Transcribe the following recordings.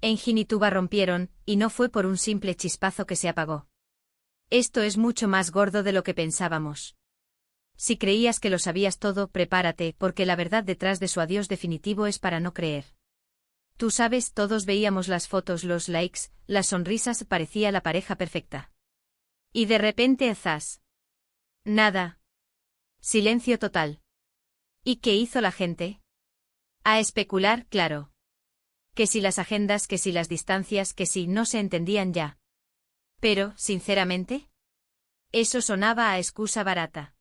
Engine y tuba rompieron, y no fue por un simple chispazo que se apagó. Esto es mucho más gordo de lo que pensábamos. Si creías que lo sabías todo, prepárate, porque la verdad detrás de su adiós definitivo es para no creer. Tú sabes, todos veíamos las fotos, los likes, las sonrisas, parecía la pareja perfecta. Y de repente, zas. Nada. Silencio total. ¿Y qué hizo la gente? A especular, claro. Que si las agendas, que si las distancias, que si no se entendían ya. Pero, sinceramente, eso sonaba a excusa barata.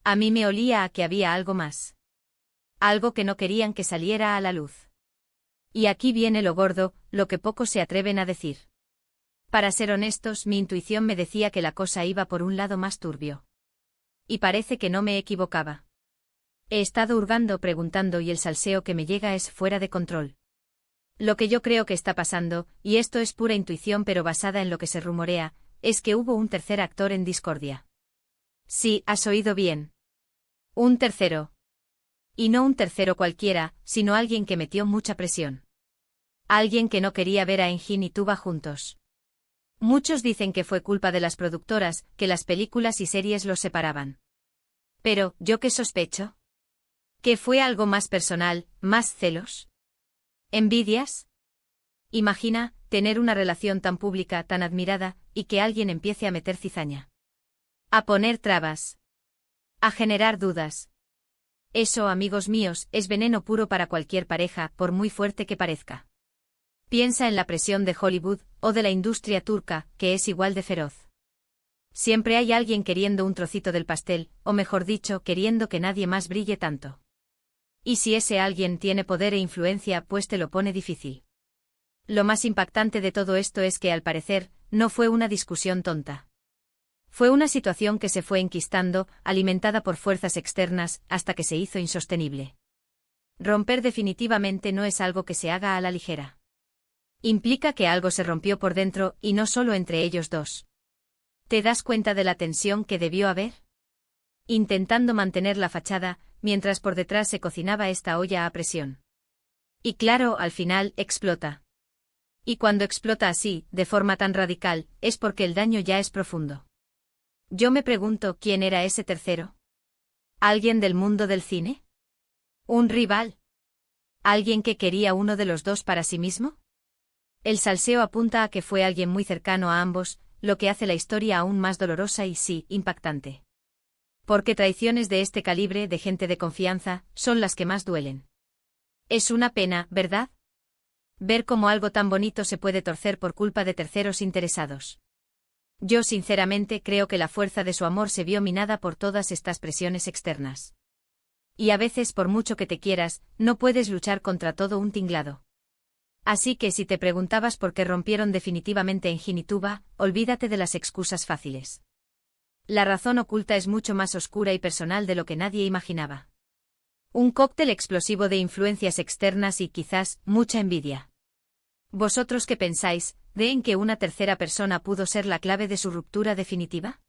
A mí me olía a que había algo más. Algo que no querían que saliera a la luz. Y aquí viene lo gordo, lo que pocos se atreven a decir. Para ser honestos, mi intuición me decía que la cosa iba por un lado más turbio. Y parece que no me equivocaba. He estado hurgando, preguntando, y el salseo que me llega es fuera de control. Lo que yo creo que está pasando, y esto es pura intuición pero basada en lo que se rumorea, es que hubo un tercer actor en discordia. Sí, has oído bien. Un tercero. Y no un tercero cualquiera, sino alguien que metió mucha presión. Alguien que no quería ver a Engine y Tuba juntos. Muchos dicen que fue culpa de las productoras, que las películas y series los separaban. Pero, ¿yo qué sospecho? ¿Que fue algo más personal, más celos? ¿Envidias? Imagina, tener una relación tan pública, tan admirada, y que alguien empiece a meter cizaña. A poner trabas. A generar dudas. Eso, amigos míos, es veneno puro para cualquier pareja, por muy fuerte que parezca. Piensa en la presión de Hollywood, o de la industria turca, que es igual de feroz. Siempre hay alguien queriendo un trocito del pastel, o mejor dicho, queriendo que nadie más brille tanto. Y si ese alguien tiene poder e influencia, pues te lo pone difícil. Lo más impactante de todo esto es que, al parecer, no fue una discusión tonta. Fue una situación que se fue enquistando, alimentada por fuerzas externas, hasta que se hizo insostenible. Romper definitivamente no es algo que se haga a la ligera. Implica que algo se rompió por dentro, y no solo entre ellos dos. ¿Te das cuenta de la tensión que debió haber? Intentando mantener la fachada, mientras por detrás se cocinaba esta olla a presión. Y claro, al final, explota. Y cuando explota así, de forma tan radical, es porque el daño ya es profundo. Yo me pregunto, ¿quién era ese tercero? ¿Alguien del mundo del cine? ¿Un rival? ¿Alguien que quería uno de los dos para sí mismo? El salseo apunta a que fue alguien muy cercano a ambos, lo que hace la historia aún más dolorosa y sí, impactante. Porque traiciones de este calibre, de gente de confianza, son las que más duelen. Es una pena, ¿verdad? Ver cómo algo tan bonito se puede torcer por culpa de terceros interesados. Yo sinceramente creo que la fuerza de su amor se vio minada por todas estas presiones externas. Y a veces, por mucho que te quieras, no puedes luchar contra todo un tinglado. Así que si te preguntabas por qué rompieron definitivamente Engine y Tuba, olvídate de las excusas fáciles. La razón oculta es mucho más oscura y personal de lo que nadie imaginaba. Un cóctel explosivo de influencias externas y quizás mucha envidia. ¿Vosotros qué pensáis? ¿Creen que una tercera persona pudo ser la clave de su ruptura definitiva?